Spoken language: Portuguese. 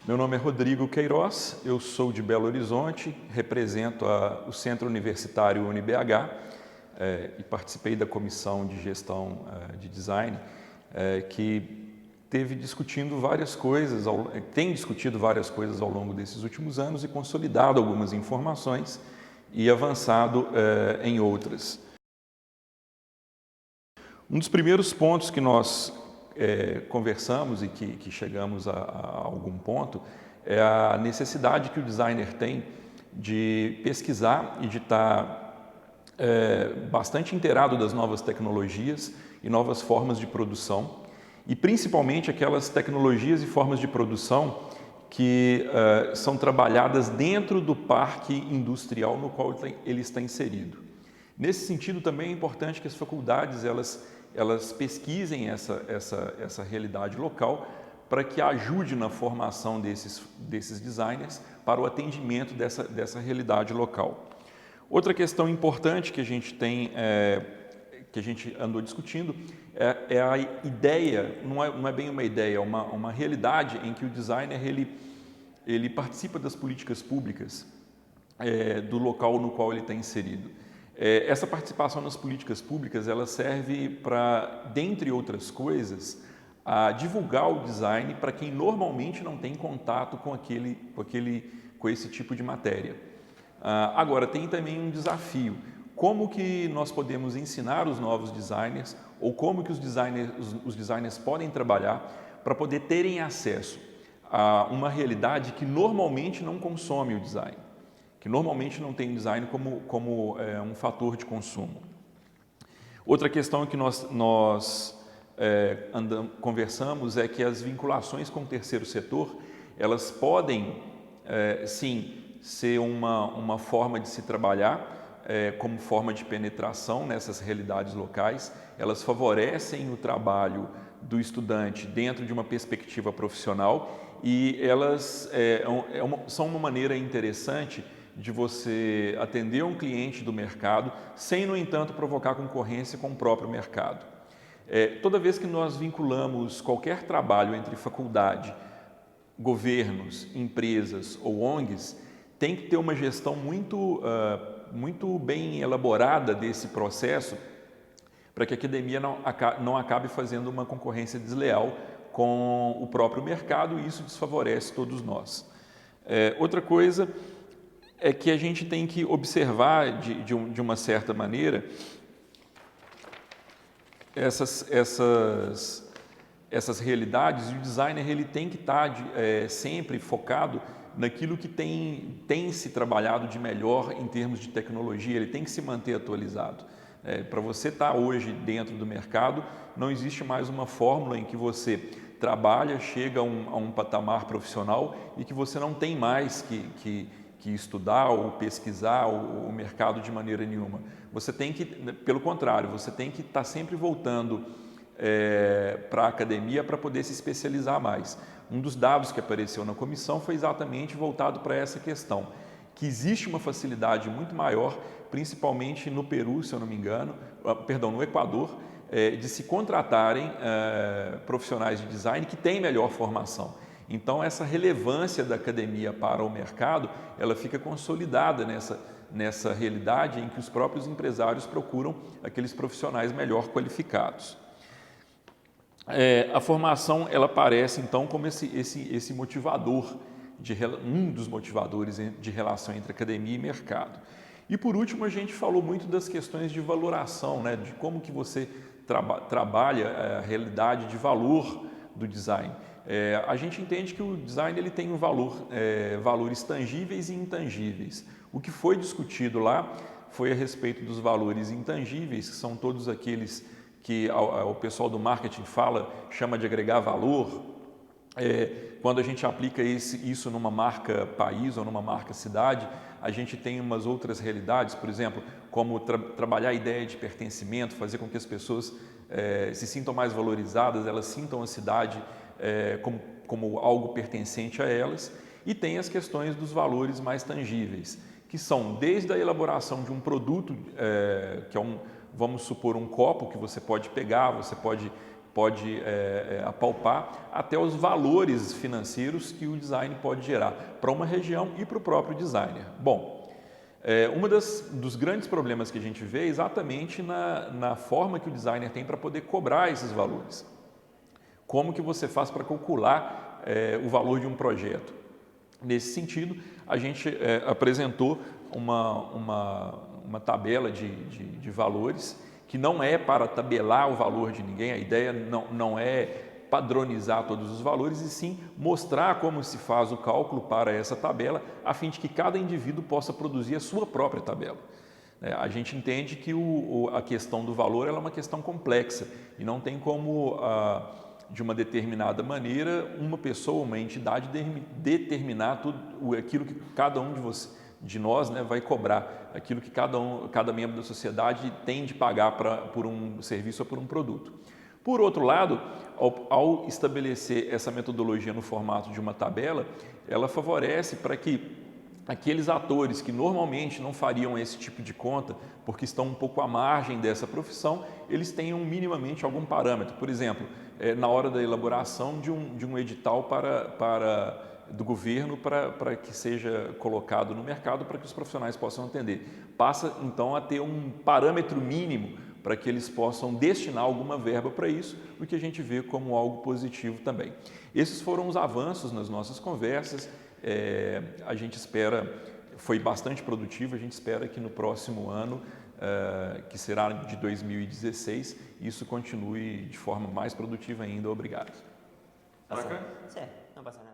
Meu nome é Rodrigo Queiroz, eu sou de Belo Horizonte, represento o Centro Universitário UniBH e participei da comissão de gestão de design que tem discutido várias coisas ao longo desses últimos anos e consolidado algumas informações e avançado em outras. Um dos primeiros pontos que nós conversamos e que chegamos a algum ponto é a necessidade que o designer tem de pesquisar e de estar bastante inteirado das novas tecnologias e novas formas de produção e principalmente aquelas tecnologias e formas de produção que são trabalhadas dentro do parque industrial no qual ele está inserido. Nesse sentido, também é importante que as faculdades elas pesquisem essa realidade local para que ajude na formação desses designers para o atendimento dessa realidade local. Outra questão importante que a gente que a gente andou discutindo é a ideia, não é bem uma ideia, é uma realidade em que o designer ele participa das políticas públicas do local no qual ele está inserido. Essa participação nas políticas públicas ela serve para, dentre outras coisas, a divulgar o design para quem normalmente não tem contato com esse tipo de matéria. Agora, tem também um desafio. Como que nós podemos ensinar os novos designers ou como que os designers podem trabalhar para poder terem acesso a uma realidade que normalmente não consome o design, que normalmente não tem design como um fator de consumo. Outra questão que nós conversamos é que as vinculações com o terceiro setor, elas podem, sim, ser uma forma de se trabalhar como forma de penetração nessas realidades locais. Elas favorecem o trabalho do estudante dentro de uma perspectiva profissional e elas são uma maneira interessante de você atender um cliente do mercado sem, no entanto, provocar concorrência com o próprio mercado. Toda vez que nós vinculamos qualquer trabalho entre faculdade, governos, empresas ou ONGs, tem que ter uma gestão muito bem elaborada desse processo para que a academia não acabe fazendo uma concorrência desleal com o próprio mercado e isso desfavorece todos nós. Outra coisa é que a gente tem que observar de uma certa maneira essas realidades e o designer ele tem que estar sempre focado naquilo que tem se trabalhado de melhor em termos de tecnologia, ele tem que se manter atualizado. Para você estar hoje dentro do mercado, não existe mais uma fórmula em que você trabalha, chega a um patamar profissional e que você não tem mais que estudar ou pesquisar o mercado de maneira nenhuma. Você tem que, pelo contrário, você tem que estar sempre voltando para a academia para poder se especializar mais. Um dos dados que apareceu na comissão foi exatamente voltado para essa questão, que existe uma facilidade muito maior, principalmente no Peru, se eu não me engano, no Equador, de se contratarem profissionais de design que têm melhor formação. Então, essa relevância da academia para o mercado, ela fica consolidada nessa realidade em que os próprios empresários procuram aqueles profissionais melhor qualificados. A formação, ela aparece, então, como esse motivador, um dos motivadores de relação entre academia e mercado. E, por último, a gente falou muito das questões de valoração, né, de como que você trabalha a realidade de valor do design. A gente entende que o design ele tem valores tangíveis e intangíveis. O que foi discutido lá foi a respeito dos valores intangíveis, que são todos aqueles que o pessoal do marketing chama de agregar valor. Quando a gente aplica isso numa marca país ou numa marca cidade, a gente tem umas outras realidades, por exemplo, como trabalhar a ideia de pertencimento, fazer com que as pessoas se sintam mais valorizadas, elas sintam a cidade como algo pertencente a elas, e tem as questões dos valores mais tangíveis, que são desde a elaboração de um produto, que vamos supor, um copo que você pode pegar, você pode pode apalpar, até os valores financeiros que o design pode gerar para uma região e para o próprio designer. Bom, dos grandes problemas que a gente vê é exatamente na forma que o designer tem para poder cobrar esses valores. Como que você faz para calcular o valor de um projeto? Nesse sentido, a gente apresentou uma tabela de valores que não é para tabelar o valor de ninguém, a ideia não é padronizar todos os valores, e sim mostrar como se faz o cálculo para essa tabela, a fim de que cada indivíduo possa produzir a sua própria tabela. A gente entende que a questão do valor ela é uma questão complexa e não tem como, de uma determinada maneira, uma pessoa, uma entidade determinar aquilo que cada um de nós, né, vai cobrar, aquilo que cada membro da sociedade tem de pagar por um serviço ou por um produto. Por outro lado, ao estabelecer essa metodologia no formato de uma tabela, ela favorece para que aqueles atores que normalmente não fariam esse tipo de conta, porque estão um pouco à margem dessa profissão, eles tenham minimamente algum parâmetro. Por exemplo, na hora da elaboração de um edital do governo para que seja colocado no mercado para que os profissionais possam atender. Passa então a ter um parâmetro mínimo para que eles possam destinar alguma verba para isso, o que a gente vê como algo positivo também. Esses foram os avanços nas nossas conversas. A gente espera, foi bastante produtivo, a gente espera que no próximo ano, que será de 2016, isso continue de forma mais produtiva ainda. Obrigado. Bacana? Certo, não passa nada.